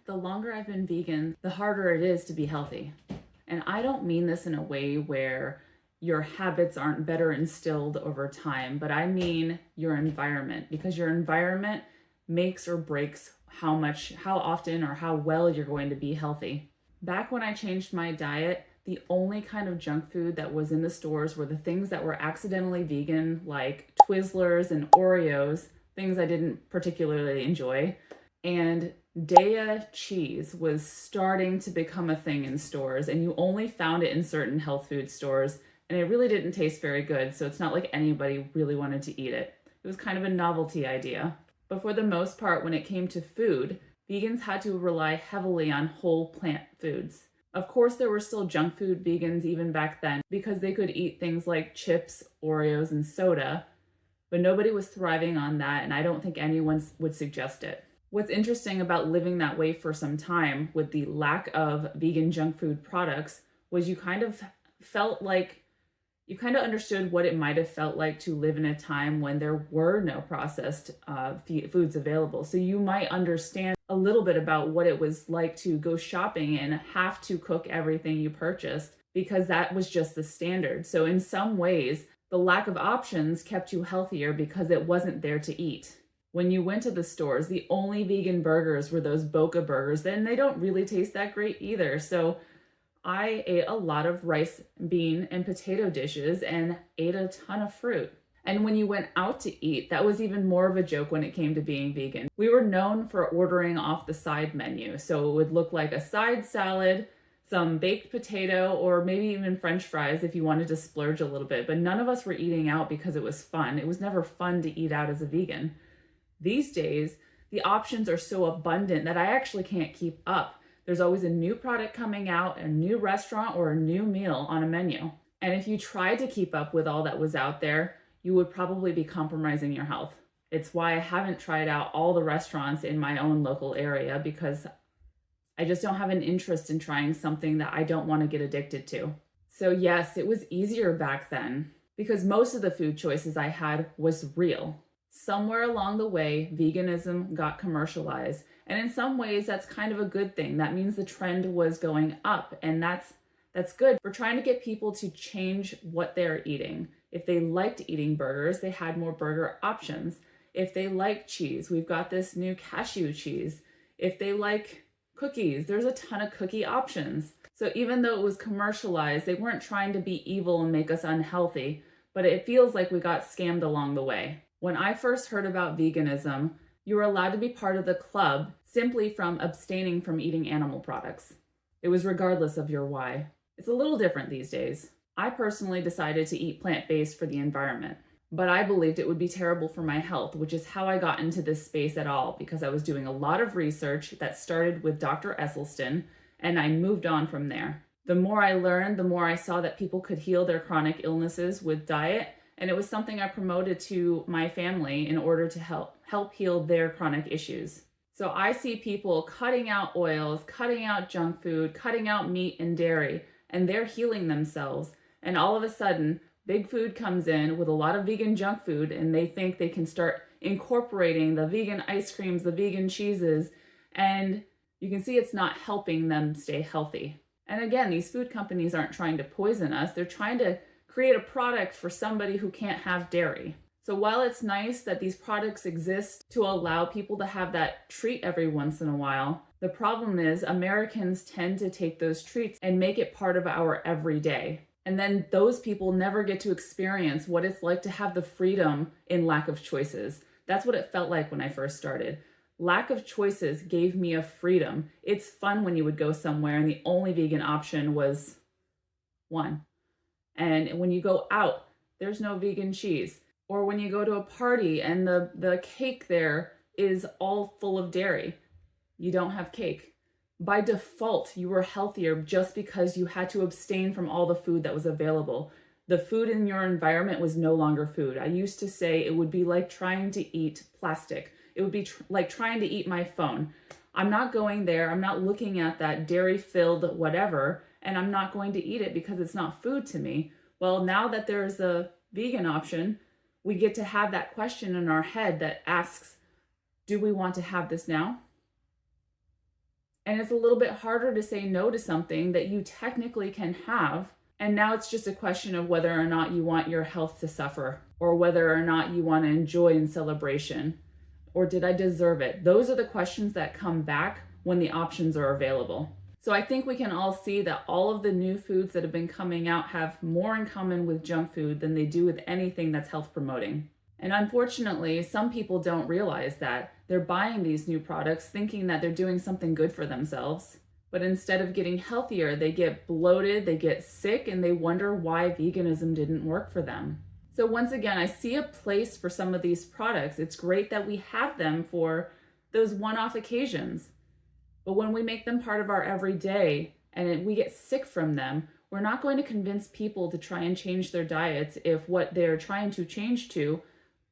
the longer I've been vegan, the harder it is to be healthy. And I don't mean this in a way where your habits aren't better instilled over time, but I mean your environment, because your environment makes or breaks how often, or how well you're going to be healthy. Back when I changed my diet, the only kind of junk food that was in the stores were the things that were accidentally vegan, like Twizzlers and Oreos, things I didn't particularly enjoy. And Daiya cheese was starting to become a thing in stores, and you only found it in certain health food stores, and it really didn't taste very good, so it's not like anybody really wanted to eat it. It was kind of a novelty idea. But for the most part, when it came to food, vegans had to rely heavily on whole plant foods. Of course, there were still junk food vegans even back then, because they could eat things like chips, Oreos, and soda, but nobody was thriving on that, and I don't think anyone would suggest it. What's interesting about living that way for some time with the lack of vegan junk food products was you kind of understood what it might have felt like to live in a time when there were no processed foods available. So you might understand a little bit about what it was like to go shopping and have to cook everything you purchased, because that was just the standard. So in some ways, the lack of options kept you healthier because it wasn't there to eat. When you went to the stores, the only vegan burgers were those Boca burgers, and they don't really taste that great either. So I ate a lot of rice, bean, and potato dishes and ate a ton of fruit. And when you went out to eat, that was even more of a joke when it came to being vegan. We were known for ordering off the side menu. So it would look like a side salad, some baked potato, or maybe even French fries if you wanted to splurge a little bit. But none of us were eating out because it was fun. It was never fun to eat out as a vegan. These days, the options are so abundant that I actually can't keep up. There's always a new product coming out, a new restaurant, or a new meal on a menu. And if you tried to keep up with all that was out there, you would probably be compromising your health. It's why I haven't tried out all the restaurants in my own local area, because I just don't have an interest in trying something that I don't want to get addicted to. So yes, it was easier back then because most of the food choices I had was real. Somewhere along the way, veganism got commercialized. And in some ways, that's kind of a good thing. That means the trend was going up, and that's good. We're trying to get people to change what they're eating. If they liked eating burgers, they had more burger options. If they like cheese, we've got this new cashew cheese. If they like cookies, there's a ton of cookie options. So even though it was commercialized, they weren't trying to be evil and make us unhealthy, but it feels like we got scammed along the way. When I first heard about veganism, you were allowed to be part of the club simply from abstaining from eating animal products. It was regardless of your why. It's a little different these days. I personally decided to eat plant-based for the environment, but I believed it would be terrible for my health, which is how I got into this space at all, because I was doing a lot of research that started with Dr. Esselstyn, and I moved on from there. The more I learned, the more I saw that people could heal their chronic illnesses with diet, and it was something I promoted to my family in order to help heal their chronic issues. So I see people cutting out oils, cutting out junk food, cutting out meat and dairy, and they're healing themselves. And all of a sudden, big food comes in with a lot of vegan junk food, and they think they can start incorporating the vegan ice creams, the vegan cheeses, and you can see it's not helping them stay healthy. And again, these food companies aren't trying to poison us. They're trying to create a product for somebody who can't have dairy. So while it's nice that these products exist to allow people to have that treat every once in a while, the problem is Americans tend to take those treats and make it part of our everyday. And then those people never get to experience what it's like to have the freedom in lack of choices. That's what it felt like when I first started. Lack of choices gave me a freedom. It's fun when you would go somewhere and the only vegan option was one. And when you go out, there's no vegan cheese. Or when you go to a party and the cake there is all full of dairy, you don't have cake. By default, you were healthier just because you had to abstain from all the food that was available. The food in your environment was no longer food. I used to say it would be like trying to eat plastic. It would be like trying to eat my phone. I'm not going there. I'm not looking at that dairy-filled whatever, and I'm not going to eat it because it's not food to me. Well, now that there's a vegan option, we get to have that question in our head that asks, do we want to have this now? And it's a little bit harder to say no to something that you technically can have. And now it's just a question of whether or not you want your health to suffer, or whether or not you want to enjoy in celebration, or did I deserve it? Those are the questions that come back when the options are available. So I think we can all see that all of the new foods that have been coming out have more in common with junk food than they do with anything that's health promoting. And unfortunately, some people don't realize that. They're buying these new products thinking that they're doing something good for themselves. But instead of getting healthier, they get bloated, they get sick, and they wonder why veganism didn't work for them. So once again, I see a place for some of these products. It's great that we have them for those one-off occasions. But when we make them part of our everyday and we get sick from them, we're not going to convince people to try and change their diets if what they're trying to change to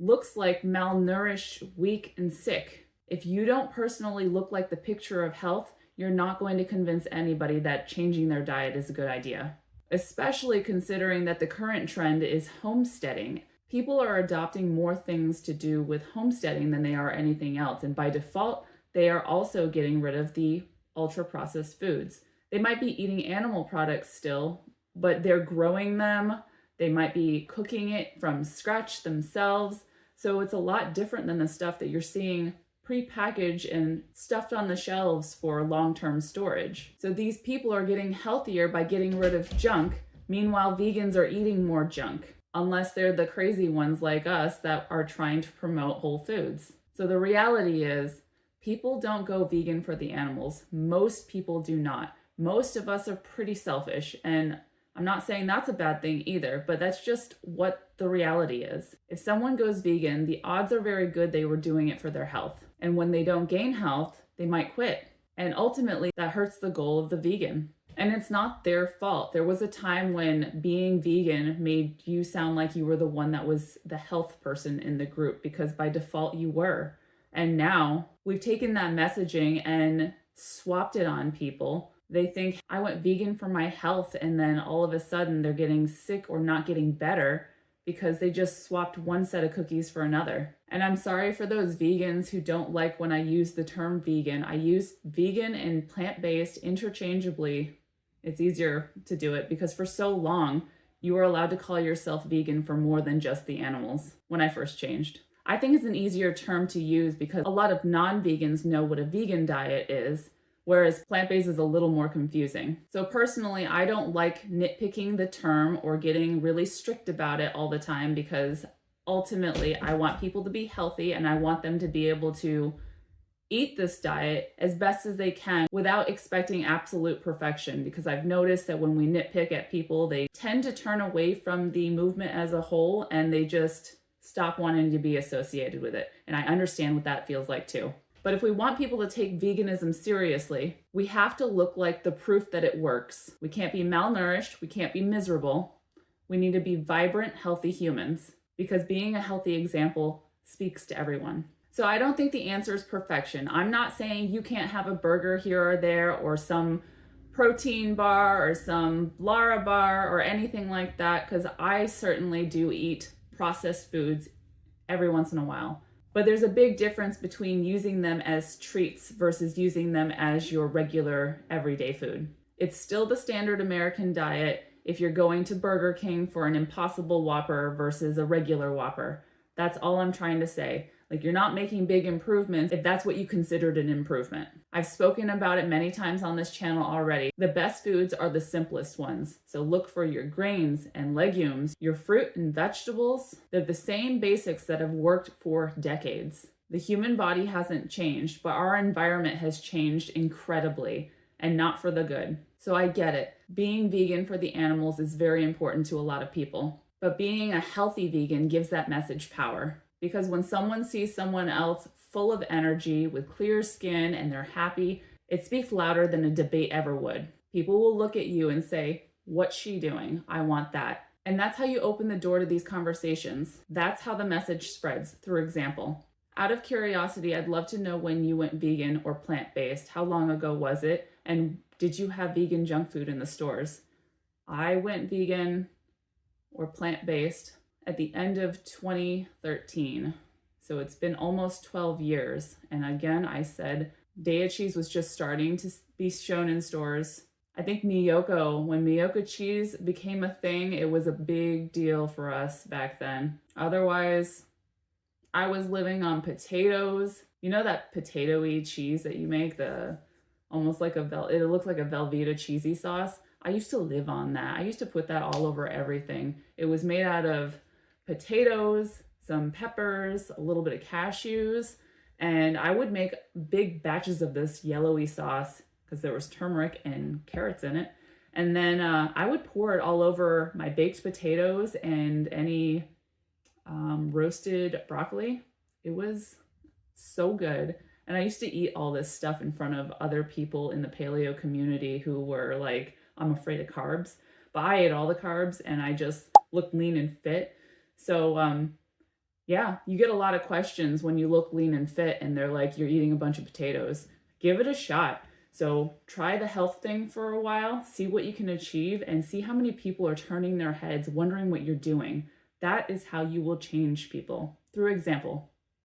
looks like malnourished, weak, and sick. If you don't personally look like the picture of health, you're not going to convince anybody that changing their diet is a good idea. Especially considering that the current trend is homesteading. People are adopting more things to do with homesteading than they are anything else. And by default, they are also getting rid of the ultra-processed foods. They might be eating animal products still, but they're growing them. They might be cooking it from scratch themselves. So it's a lot different than the stuff that you're seeing prepackaged and stuffed on the shelves for long-term storage. So these people are getting healthier by getting rid of junk. Meanwhile, vegans are eating more junk, unless they're the crazy ones like us that are trying to promote whole foods. So the reality is, people don't go vegan for the animals. Most people do not. Most of us are pretty selfish, and I'm not saying that's a bad thing either, but that's just what the reality is. If someone goes vegan, the odds are very good they were doing it for their health. And when they don't gain health, they might quit. And ultimately, that hurts the goal of the vegan. And it's not their fault. There was a time when being vegan made you sound like you were the one that was the health person in the group, because by default you were. And now we've taken that messaging and swapped it on people. They think I went vegan for my health, and then all of a sudden they're getting sick or not getting better because they just swapped one set of cookies for another. And I'm sorry for those vegans who don't like when I use the term vegan. I use vegan and plant-based interchangeably. It's easier to do it because for so long you were allowed to call yourself vegan for more than just the animals when I first changed. I think it's an easier term to use because a lot of non-vegans know what a vegan diet is, whereas plant-based is a little more confusing. So personally, I don't like nitpicking the term or getting really strict about it all the time, because ultimately I want people to be healthy and I want them to be able to eat this diet as best as they can without expecting absolute perfection, because I've noticed that when we nitpick at people, they tend to turn away from the movement as a whole and they just stop wanting to be associated with it. And I understand what that feels like too. But if we want people to take veganism seriously, we have to look like the proof that it works. We can't be malnourished. We can't be miserable. We need to be vibrant, healthy humans, because being a healthy example speaks to everyone. So I don't think the answer is perfection. I'm not saying you can't have a burger here or there, or some protein bar, or some Lara bar, or anything like that, because I certainly do eat processed foods every once in a while. But there's a big difference between using them as treats versus using them as your regular everyday food. It's still the standard American diet if you're going to Burger King for an Impossible Whopper versus a regular Whopper. That's all I'm trying to say. Like, you're not making big improvements if that's what you considered an improvement. I've spoken about it many times on this channel already. The best foods are the simplest ones. So look for your grains and legumes, your fruit and vegetables. They're the same basics that have worked for decades. The human body hasn't changed, but our environment has changed incredibly, and not for the good. So I get it. Being vegan for the animals is very important to a lot of people. But being a healthy vegan gives that message power. Because when someone sees someone else full of energy with clear skin and they're happy, it speaks louder than a debate ever would. People will look at you and say, "What's she doing? I want that." And that's how you open the door to these conversations. That's how the message spreads, through example. Out of curiosity, I'd love to know when you went vegan or plant-based. How long ago was it? And did you have vegan junk food in the stores? I went vegan or plant-based at the end of 2013. So it's been almost 12 years. And again, I said Daiya cheese was just starting to be shown in stores. I think Miyoko, when Miyoko cheese became a thing, it was a big deal for us back then. Otherwise, I was living on potatoes. You know that potato-y cheese that you make, the almost like it looks like a Velveeta cheesy sauce. I used to live on that. I used to put that all over everything. It was made out of potatoes, some peppers, a little bit of cashews, and I would make big batches of this yellowy sauce because there was turmeric and carrots in it. And then I would pour it all over my baked potatoes and any roasted broccoli. It was so good. And I used to eat all this stuff in front of other people in the paleo community who were like, I'm afraid of carbs. But I ate all the carbs and I just looked lean and fit. So yeah, you get a lot of questions when you look lean and fit and they're like, you're eating a bunch of potatoes. Give it a shot. So try the health thing for a while, see what you can achieve, and see how many people are turning their heads, wondering what you're doing. That is how you will change people, through example.